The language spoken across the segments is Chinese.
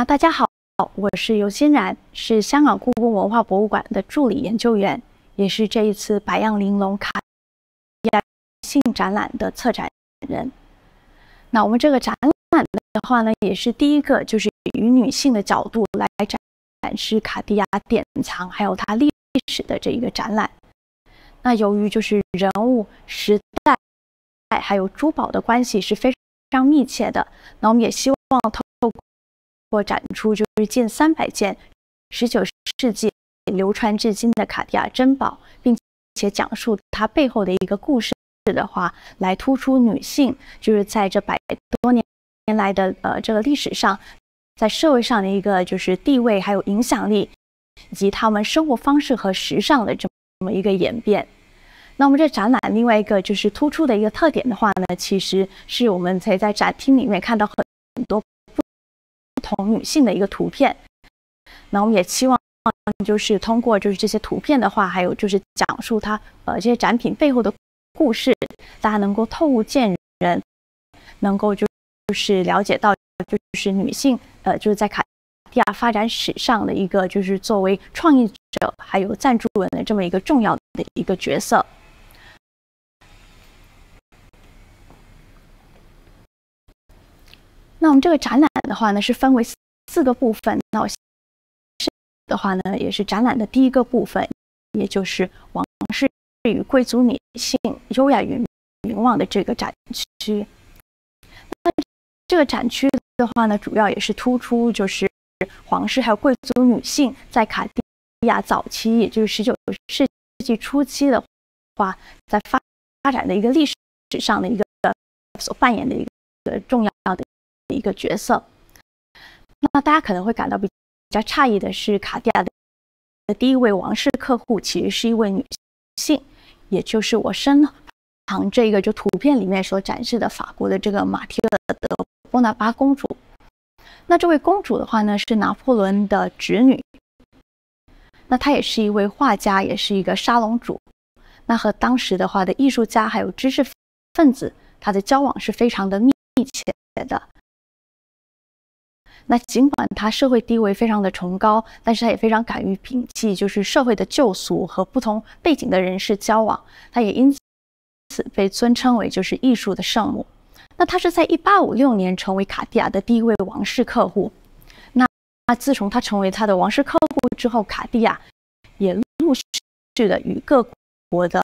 大家好，我是尤欣然，是香港故宫文化博物馆的助理研究员，也是这一次百样玲珑卡地亚性展览的策展人。那我们这个展览的话呢，也是第一个就是以女性的角度来展示卡地亚典藏还有它历史的这一个展览。那由于就是人物、时代还有珠宝的关系是非常密切的，那我们也希望透过展出就是近300件19世纪流传至今的卡地亚珍宝，并且讲述它背后的一个故事的话，来突出女性就是在这100多年来的这个历史上，在社会上的一个就是地位还有影响力，以及他们生活方式和时尚的这么一个演变。那我们这展览另外一个就是突出的一个特点的话呢，其实是我们可以在展厅里面看到很多不同女性的一个图片。那我们也期望就是通过就是这些图片的话，还有就是讲述它这些展品背后的故事，大家能够透悟见人，能够就是了解到就是女性就是在卡地亚发展史上的一个就是作为创意者还有赞助人的这么一个重要的一个角色。那我们这个展览的话呢，是分为4个部分。那我的话呢，也是展览的第一个部分，也就是王室与贵族女性优雅与名望的这个展区。那这个展区的话呢，主要也是突出就是皇室还有贵族女性在卡地亚早期，也就是19世纪初期的话，在发展的一个历史上的一个所扮演的一个重要的一个角色。那大家可能会感到比较诧异的是，卡地亚的第一位王室客户其实是一位女性，也就是我身旁这个就图片里面所展示的法国的这个玛蒂尔德波拿巴公主。那这位公主的话呢，是拿破仑的侄女。那她也是一位画家，也是一个沙龙主。那和当时的话的艺术家还有知识分子，她的交往是非常的密切的。那尽管她社会地位非常的崇高，但是她也非常敢于摒弃就是社会的旧俗，和不同背景的人士交往。她也因此被尊称为就是艺术的圣母。那她是在1856年成为卡地亚的第一位王室客户。那自从她成为她的王室客户之后，卡地亚也陆续的与各国的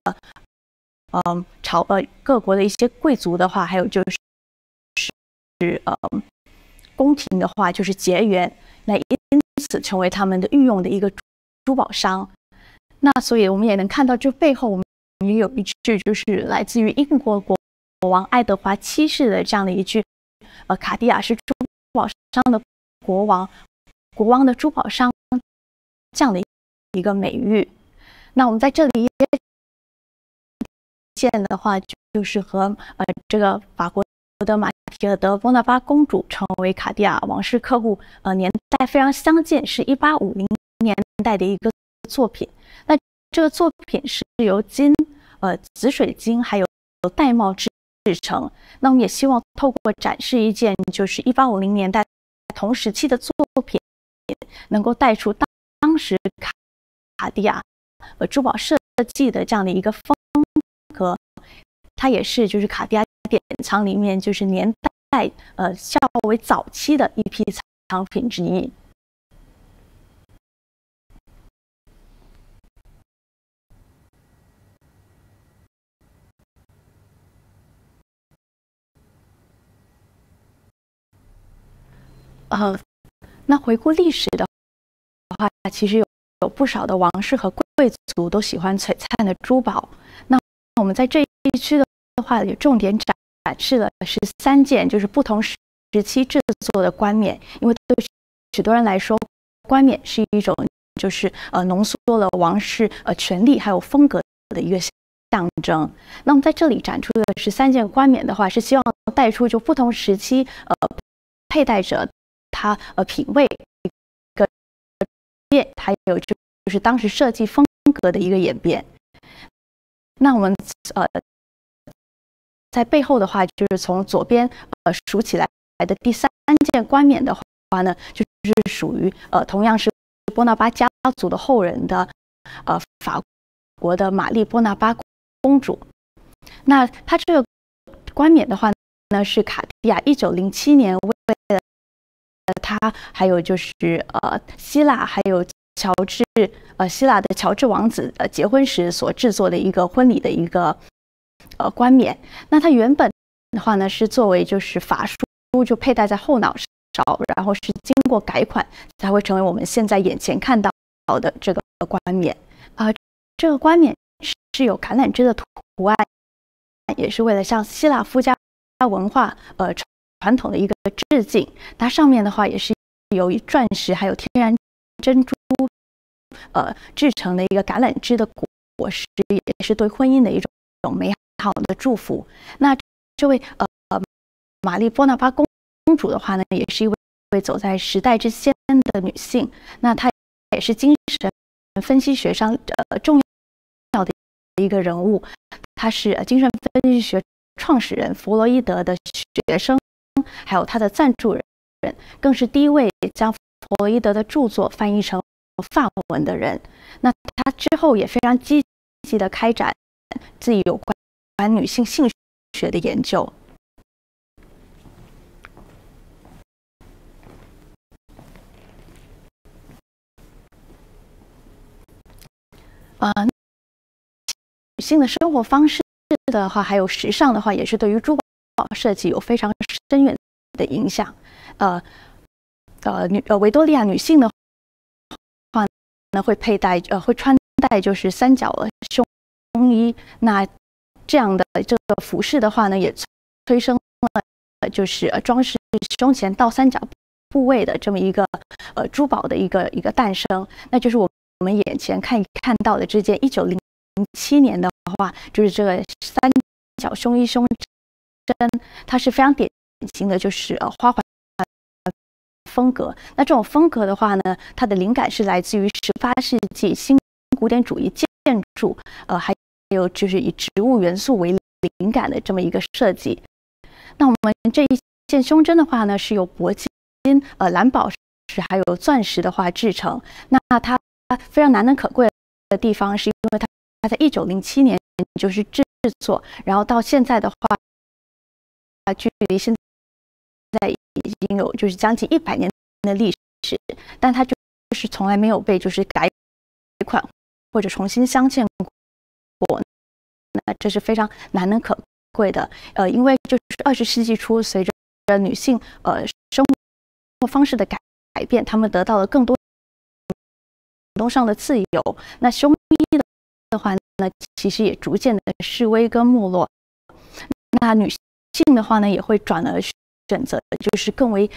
各国的一些贵族的话，还有就是宫廷的话就是结缘，那因此成为他们的御用的一个珠宝商。那所以我们也能看到这背后，我们也有一句就是来自于英国国王爱德华7世的这样的一句卡地亚是珠宝商的国王，国王的珠宝商这样的一个美誉。那我们在这里也见的话，就是和这个法国的玛蒂尔德波拿巴公主成为卡地亚王室客户年代非常相近，是1850年代的一个作品。那这个作品是由金、紫水晶还有玳瑁制成。那我们也希望透过展示一件就是1850年代同时期的作品，能够带出当时卡地亚珠宝设计的这样的一个风格。它也是就是卡地亚典藏里面就是年代较为早期的一批藏品之一。那回顾历史的话，其实有不少的王室和贵族都喜欢璀璨的珠宝。那我们在这一区的话，也重点展示了13件就是不同时期制作的冠冕。因为对许多人来说，冠冕是一种就是浓缩了王室权力还有风格的一个象征。那么在这里展出的13件冠冕的话，是希望带出就不同时期佩戴者他品味一个变，还有就是当时设计风格的一个演变。那我们在背后的话，就是从左边数起来的第3件冠冕的话呢，就是属于同样是波拿巴家族的后人的法国的玛丽波拿巴公主。那她这个冠冕的话呢，是卡地亚1907年为了她还有就是希腊还有乔治希腊的乔治王子结婚时所制作的一个婚礼的一个冠冕。那它原本的话呢，是作为就是法术就佩戴在后脑勺，然后是经过改款才会成为我们现在眼前看到的这个冠冕。这个冠冕是有橄榄枝的图案，也是为了向希腊夫家文化传统的一个致敬。它上面的话也是由于钻石还有天然珍珠制成的一个橄榄枝的果实，也是对婚姻的一种美好的祝福。那这位玛丽波拿巴公主的话呢，也是一位走在时代之先的女性。那她也是精神分析学上重要的一个人物。她是精神分析学创始人弗洛伊德的学生，还有他的赞助人，更是第一位将弗洛伊德的著作翻译成法文的人。那他之后也非常积极的开展自己有关女性性学的研究。女性的生活方式的话，还有时尚的话，也是对于珠宝设计有非常深远的影响。维多利亚女性的话呢，会穿戴就是三角胸衣。那这样的这个服饰的话呢，也催生了就是装饰胸前倒三角部位的这么一个珠宝的一个诞生。那就是我们眼前看到的这件1907年的话，就是这个三角胸衣胸针，它是非常典型的，就是花环风格。那这种风格的话呢，它的灵感是来自于18世纪新古典主义建筑，还有就是以植物元素为灵感的这么一个设计。那我们这一件胸针的话呢，是由铂金、蓝宝石还有钻石的话制成。那它非常难能可贵的地方，是因为它在1907年就是制作，然后到现在的话，距离现在已经有就是将近100年的历史，但它就是从来没有被就是改款或者重新镶嵌过。那这是非常难能可贵的。因为就是20世纪初，随着女性生活方式的改变，她们得到了更多行动上的自由。那胸衣的话呢，其实也逐渐的式微跟没落。那女性的话呢，也会转而选择就是更为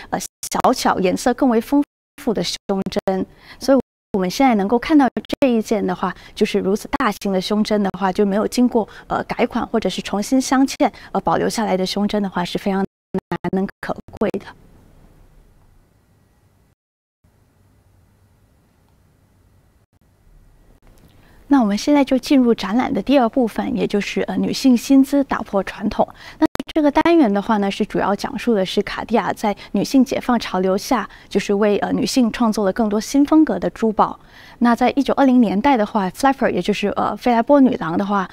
小巧、颜色更为丰富的胸针。所以我们现在能够看到这一件的话，就是如此大型的胸针的话，就没有经过改款或者是重新镶嵌保留下来的胸针的话，是非常难能可贵的。那我们现在就进入展览的第二部分，也就是女性薪资打破传统。那这个单元的话呢，是主要讲述的是卡地亚在女性解放潮流下，就是为女性创作了更多新风格的珠宝。那在1920年代的话 ，Flapper 也就是菲莱波女郎的话，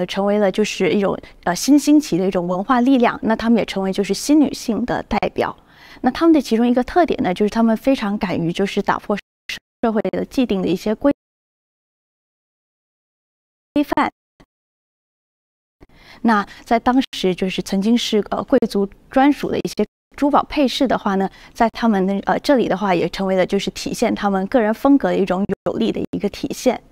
成为了就是一种新兴起的一种文化力量。那她们也成为就是新女性的代表。那她们的其中一个特点呢，就是她们非常敢于就是打破社会的既定的一些规范。那在当时就是曾经是贵族专属的一些珠宝配饰的话呢，在他们的这里的话也成为了就是体现他们个人风格的一种有力的一个体现。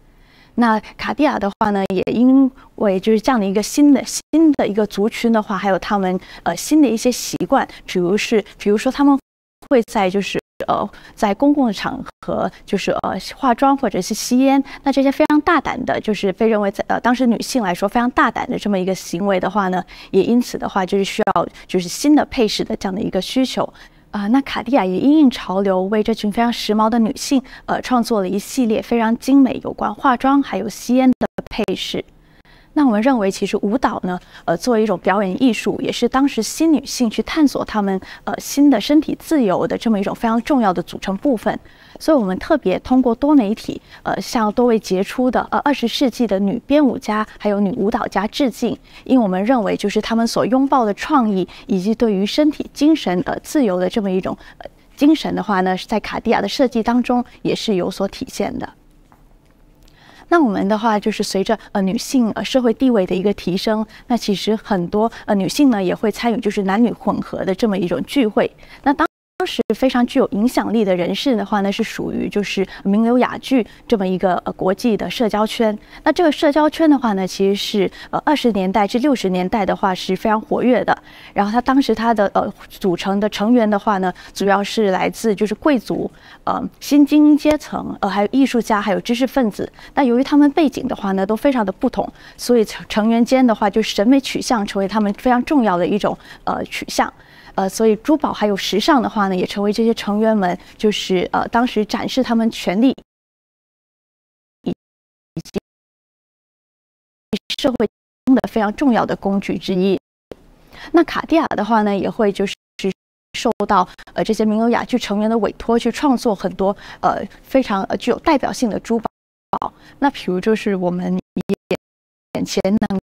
那卡地亚的话呢，也因为就是这样的一个新的一个族群的话，还有他们新的一些习惯，比如说他们会在就是在公共的场合就是化妆或者是吸烟，那这些非常大胆的，就是被认为在当时女性来说非常大胆的这么一个行为的话呢，也因此的话就是需要就是新的配饰的这样的一个需求。那卡地亚也因应潮流，为这群非常时髦的女性创作了一系列非常精美有关化妆还有吸烟的配饰。那我们认为，其实舞蹈呢，作为一种表演艺术，也是当时新女性去探索她们新的身体自由的这么一种非常重要的组成部分。所以，我们特别通过多媒体，向多位杰出的20世纪的女编舞家还有女舞蹈家致敬，因为我们认为，就是她们所拥抱的创意以及对于身体、精神自由的这么一种精神的话呢，在卡地亚的设计当中也是有所体现的。那我们的话就是随着女性社会地位的一个提升，那其实很多女性呢也会参与就是男女混合的这么一种聚会。那当时非常具有影响力的人士的话呢，是属于就是名流雅聚这么一个国际的社交圈。那这个社交圈的话呢，其实是20年代至60年代的话是非常活跃的。然后当时它的组成的成员的话呢，主要是来自就是贵族、新精英阶层、还有艺术家，还有知识分子。那由于他们背景的话呢都非常的不同，所以成员间的话就审美取向成为他们非常重要的一种取向。所以珠宝还有时尚的话呢，也成为这些成员们就是当时展示他们权力以及社会中的非常重要的工具之一。那卡地亚的话呢，也会就是受到这些名流雅聚成员的委托，去创作很多非常具有代表性的珠宝。那比如就是我们眼前能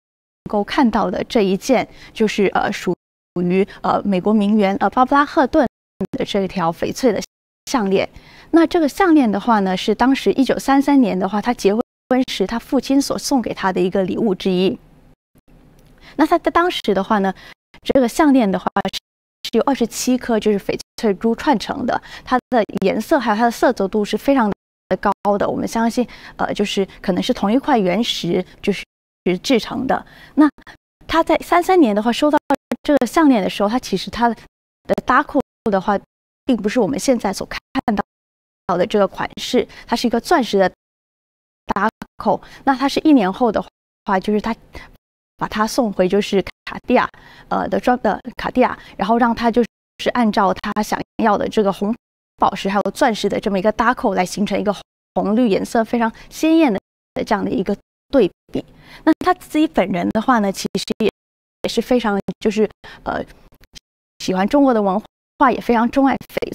够看到的这一件，就是属于美国名媛芭布拉赫顿的这条翡翠的项链。那这个项链的话呢，是当时1933年的话，他结婚时他父亲所送给他的一个礼物之一。那他在当时的话呢，这个项链的话是由27颗就是翡翠珠串成的，它的颜色还有它的色泽度是非常的高的。我们相信就是可能是同一块原石就是制成的。那他在33年的话收到这个项链的时候，它其实它的搭扣的话，并不是我们现在所看到的这个款式，它是一个钻石的搭扣。那它是1年后的话，就是他把它送回就是卡地亚卡地亚，然后让它就是按照他想要的这个红宝石还有钻石的这么一个搭扣来形成一个红绿颜色非常鲜艳的这样的一个对比。那他自己本人的话呢，其实也是非常就是喜欢中国的文化，也非常钟爱翡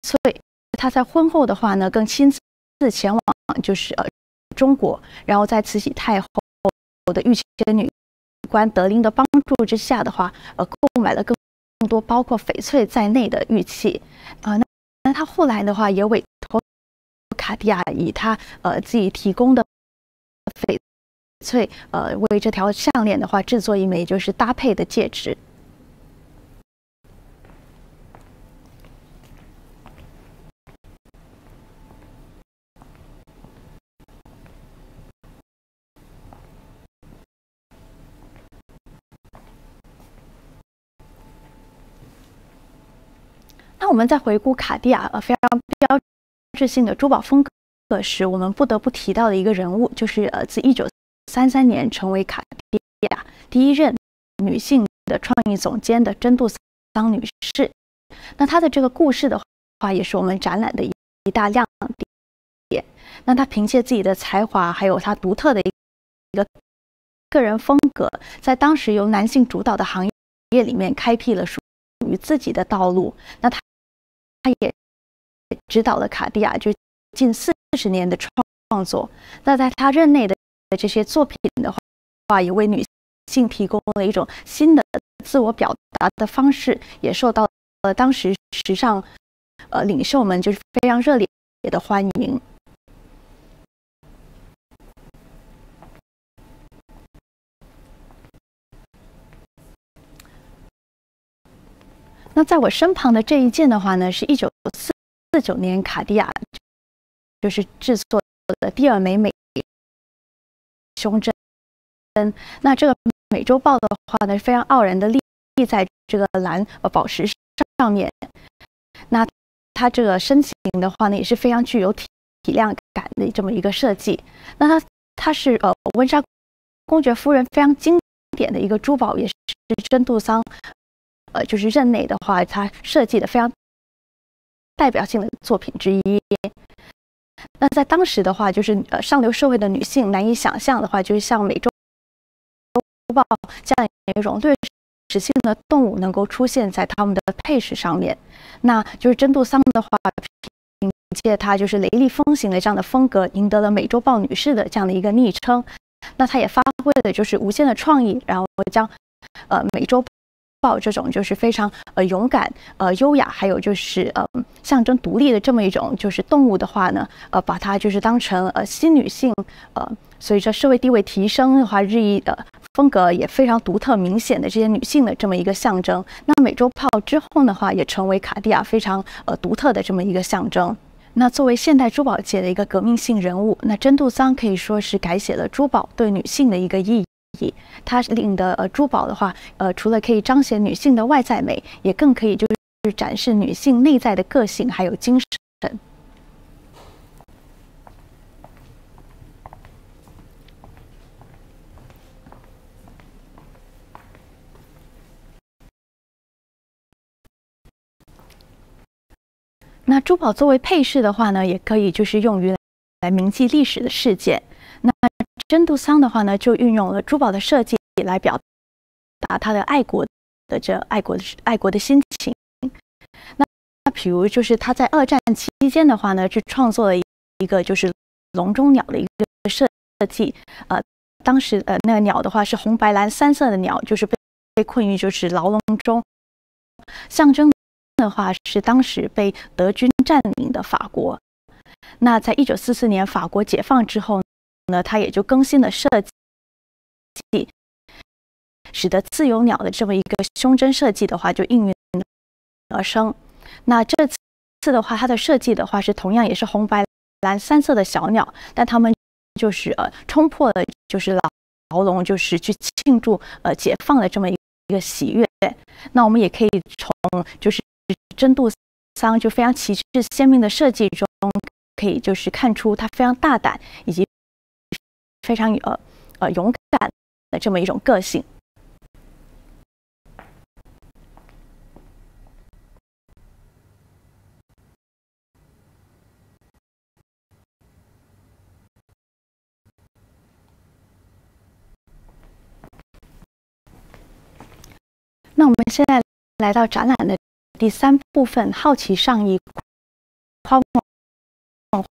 翠。他在婚后的话呢，更亲自前往就是中国，然后在慈禧太后的御前女官德琳的帮助之下的话，购买了更多包括翡翠在内的玉器。那他后来的话也委托卡地亚以他自己提供的翡翠为这条项链的话制作一枚就是搭配的戒指。那我们在回顾卡地亚非常标志性的珠宝风格时，我们不得不提到的一个人物，就是自1933年成为卡地亚第一任女性的创意总监的珍杜桑女士。那她的这个故事的话，也是我们展览的一大亮点。那她凭借自己的才华，还有她独特的一个个人风格，在当时由男性主导的行业里面开辟了属于自己的道路。那她也指导了卡地亚就近40年的创作。那在他任内的这些作品的话，也为女性提供了一种新的自我表达的方式，也受到了当时时尚领袖们就是非常热烈的欢迎。那在我身旁的这一件的话呢，是1949年卡地亚就是制作的第2枚美胸针。那这个美洲豹的话呢，非常傲然的立在这个蓝宝石上面。那它这个身形的话呢，也是非常具有体量感的这么一个设计。那它是温莎公爵夫人非常经典的一个珠宝，也是珍杜桑就是任内的话，他设计的非常代表性的作品之一。那在当时的话，就是上流社会的女性难以想象的话，就是像美洲豹这样一种掠食性的动物能够出现在它们的配饰上面。那就是真杜桑的话，凭借它就是雷厉风行的这样的风格，赢得了美洲豹女士的这样的一个昵称。那它也发挥了就是无限的创意，然后将美洲豹这种就是非常勇敢优雅，还有就是象征独立的这么一种就是动物的话呢，把它就是当成新女性随着社会地位提升的话，日益风格也非常独特明显的这些女性的这么一个象征。那美洲豹之后的话，也成为卡地亚非常独特的这么一个象征。那作为现代珠宝界的一个革命性人物，那真杜桑可以说是改写了珠宝对女性的一个意义。它领的珠宝的话，除了可以彰显女性的外在美，也更可以就是展示女性内在的个性还有精神。那珠宝作为配饰的话呢，也可以就是用于来铭记历史的事件。那真杜桑的话呢，就运用了珠宝的设计来表达他的爱国的心情。那比如就是他在二战期间的话呢，就创作了一个就是笼中鸟的一个设计。当时那个鸟的话是红白蓝三色的鸟，就是被困于就是牢笼中，象征的话是当时被德军占领的法国。那在1944年法国解放之后呢，他也就更新了设计，使得自由鸟的这么一个胸针设计的话就应运而生。那这次的话，它的设计的话是同样也是红白蓝三色的小鸟，但他们就是冲破了就是牢笼，就是去庆祝解放的这么一个喜悦。那我们也可以从就是真杜桑就非常旗帜鲜明的设计中，可以就是看出他非常大胆以及非常勇敢的这么一种个性。那我们现在来到展览的第3部分，好奇上意，夸梦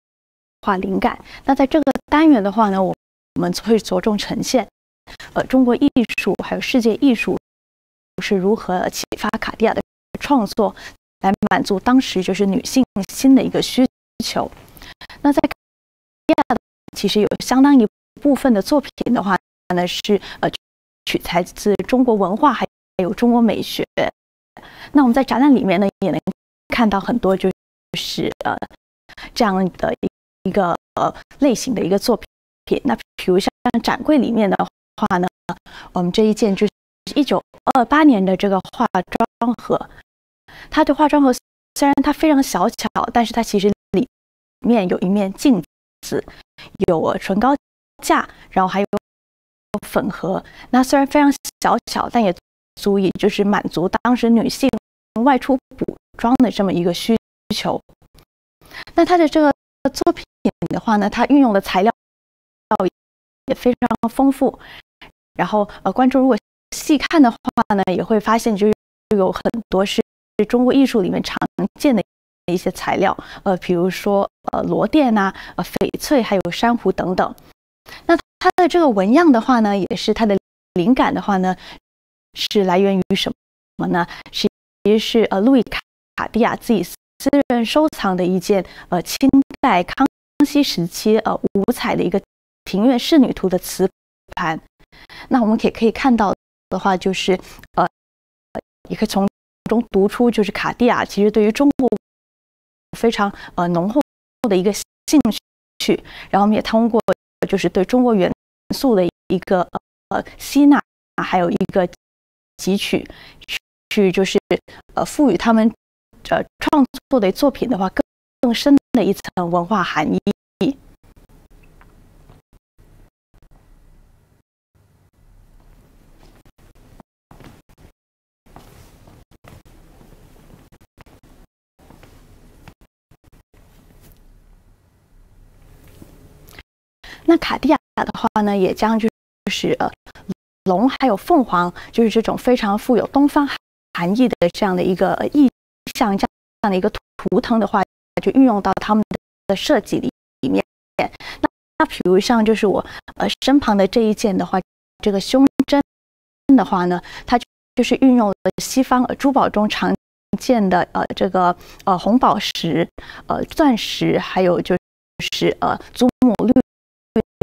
画灵感。那在这个单元的话呢，我们会着重呈现中国艺术还有世界艺术是如何启发卡地亚的创作，来满足当时就是女性心的一个需求。那在卡地亚其实有相当一部分的作品的话呢，是取材自中国文化还有中国美学。那我们在展览里面呢，也能看到很多就是这样的一个类型的一个作品。那比如像展柜里面的话呢，我们这一件就是1928年的这个化妆盒。它的化妆盒虽然它非常小巧，但是它其实里面有一面镜子，有唇膏架，然后还有粉盒。那虽然非常小巧，但也足以就是满足当时女性外出补妆的这么一个需求。那它的这个作品的话呢，它运用的材料也非常丰富。然后观众如果细看的话呢，也会发现就是有很多是中国艺术里面常见的一些材料，比如说螺钿啊、翡翠，还有珊瑚等等。那它的这个纹样的话呢，也是它的灵感的话呢，是来源于什么呢？其实是路易卡地亚自己私人收藏的一件清代康熙时期五彩的一个庭院仕女图的瓷盘。那我们可以看到的话，就是也可以从中读出，就是卡地亚其实对于中国非常浓厚的一个兴趣，然后我们也通过就是对中国元素的一个吸纳，还有一个汲取，去就是赋予他们创作的作品的话更深的一层文化含义。那卡地亚的话呢，也将就是龙还有凤凰，就是这种非常富有东方含义的这样的一个意象，这样的一个图腾的话，就运用到他们的设计里面。那比如像就是我身旁的这一件的话，这个胸针的话呢，它就是运用了西方珠宝中常见的这个红宝石、钻石，还有就是祖母绿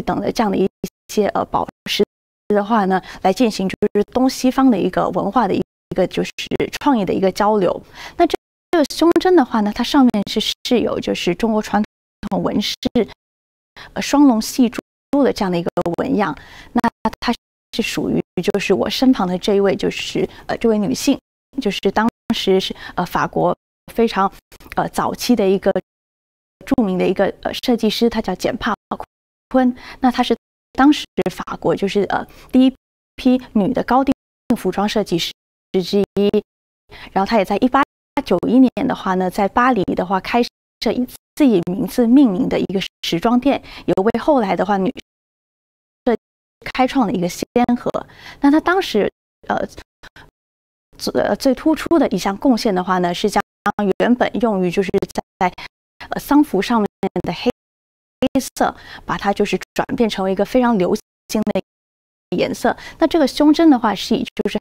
等的这样的一些宝石的话呢，来进行就是东西方的一个文化的一个就是创意的一个交流。那这个胸针的话呢，它上面是有就是中国传统纹饰双龙戏珠的这样的一个纹样。那它是属于就是我身旁的这一位就是这位女性，就是当时是法国非常早期的一个著名的一个设计师，他叫简帕昆。那他是当时法国就是第一批女的高定服装设计师之一。然后他也在1891年的话呢，在巴黎的话开设以自己名字命名的一个时装店，也为后来的话女设开创了一个先河。那他当时最突出的一项贡献的话呢，是将原本用于就是在丧服上面的黑色，把它就是转变成为一个非常流行的颜色。那这个胸针的话，是以就是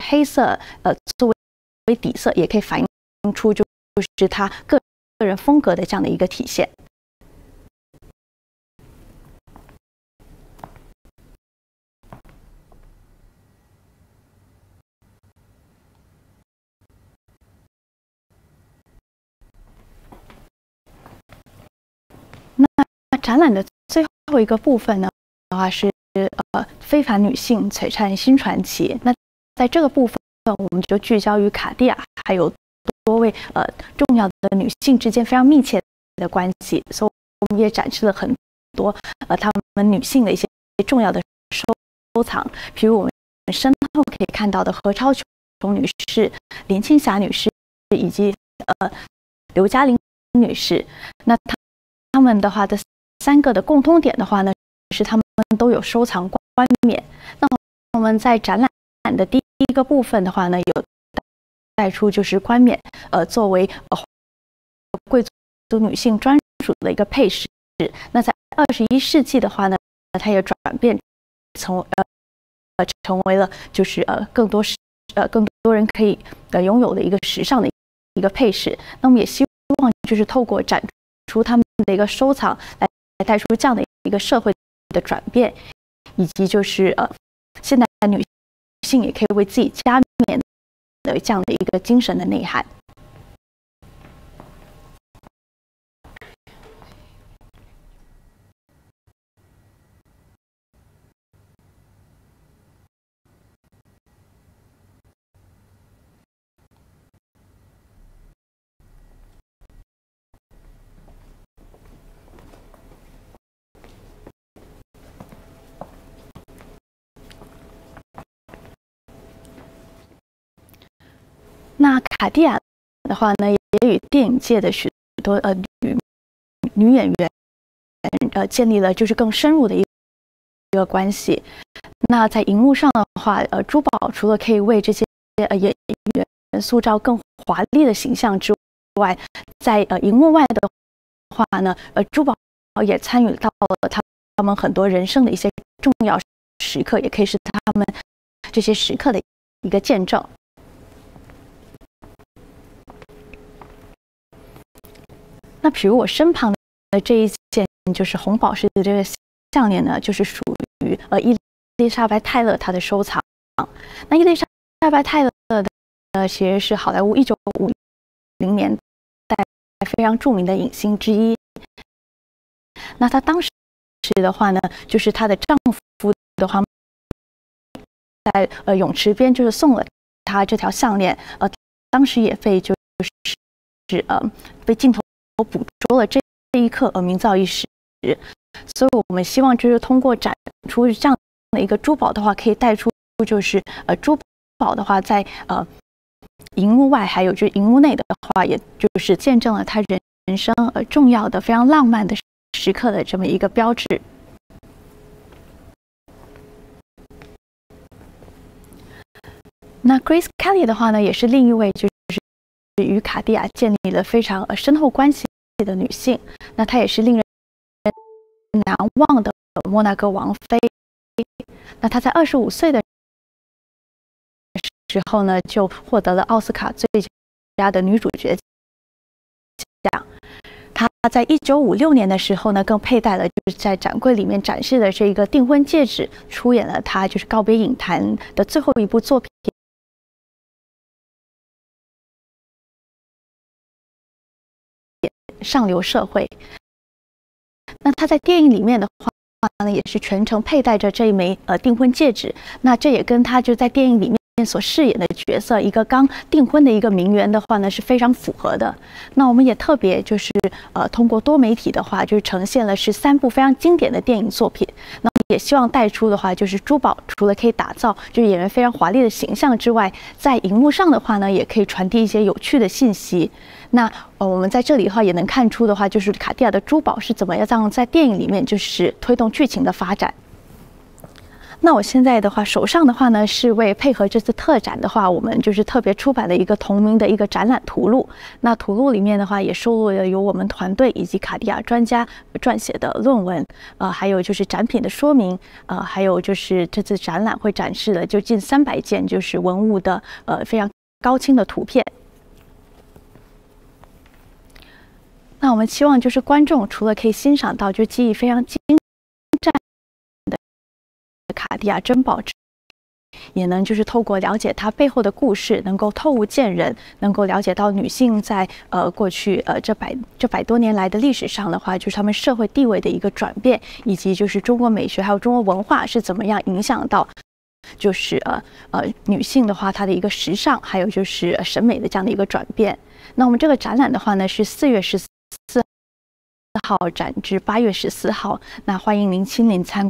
黑色作为底色，也可以反映出就是他个人风格的这样的一个体现。那展览的最后一个部分呢的话是非凡女性璀璨新传奇。那在这个部分，我们就聚焦于卡地亚还有多位重要的女性之间非常密切的关系，所以我们也展示了很多她们女性的一些重要的收藏，比如我们身后可以看到的何超琼女士、林青霞女士以及刘嘉玲女士。那她们的话的3个的共通点的话呢，是她们都有收藏冠冕。那我们在展览的第一个部分的话呢，有带出就是冠冕，作为贵族女性专属的一个配饰。那在21世纪的话呢，它也转变成为了就是更多人可以拥有的一个时尚的一个配饰。那我们也希望就是透过展出他们的一个收藏，来带出这样的一个社会的转变，以及就是现代女性也可以为自己加冕的这样的一个精神的内涵。那卡地亚的话呢，也与电影界的许多女演员建立了就是更深入的一个关系。那在荧幕上的话，珠宝除了可以为这些演员塑造更华丽的形象之外，在荧幕外的话呢，珠宝也参与到了他们很多人生的一些重要时刻，也可以是他们这些时刻的一个见证。那比如我身旁的这一件就是红宝石的这个项链呢，就是属于伊丽莎白泰勒她的收藏。那伊丽莎白泰勒的其实是好莱坞1950年代非常著名的影星之一。那她当时的话呢，就是她的丈夫的话，在泳池边就是送了她这条项链，当时也被镜头捕捉了这一刻而名噪一时。所以我们希望就是通过展出这样的一个珠宝的话，可以带出就是珠宝的话在荧幕外还有就是荧幕内的话，也就是见证了他人生重要的非常浪漫的时刻的这么一个标志。那 Grace Kelly 的话呢，也是另一位就是与卡地亚建立了非常深厚关系的女性。那她也是令人难忘的摩纳哥王妃。那她在25岁的时候呢，就获得了奥斯卡最佳的女主角奖。她在1956年的时候呢，更佩戴了就是在展柜里面展示的这一个订婚戒指，出演了她就是告别影坛的最后一部作品《上流社会》。那她在电影里面的话呢，也是全程佩戴着这一枚订婚戒指。那这也跟她就在电影里面所饰演的角色，一个刚订婚的一个名媛的话呢，是非常符合的。那我们也特别就是通过多媒体的话，就是呈现了13部非常经典的电影作品。那也希望带出的话，就是珠宝除了可以打造就是演员非常华丽的形象之外，在荧幕上的话呢，也可以传递一些有趣的信息。那我们在这里的话也能看出的话，就是卡地亚的珠宝是怎么样在电影里面就是推动剧情的发展。那我现在的话，手上的话呢，是为配合这次特展的话，我们就是特别出版的一个同名的一个展览图录。那图录里面的话，也收录了由我们团队以及卡地亚专家撰写的论文，还有就是展品的说明，还有就是这次展览会展示的就近300件就是文物的非常高清的图片。那我们期望就是观众除了可以欣赏到就技艺非常精湛的卡地亚珍宝，也能就是透过了解它背后的故事，能够透悟见人，能够了解到女性在过去这百多年来的历史上的话，就是她们社会地位的一个转变，以及就是中国美学还有中国文化是怎么样影响到就是女性的话她的一个时尚，还有就是审美的这样的一个转变。那我们这个展览的话呢，是4月14号展至8月14号，那欢迎您亲临参观。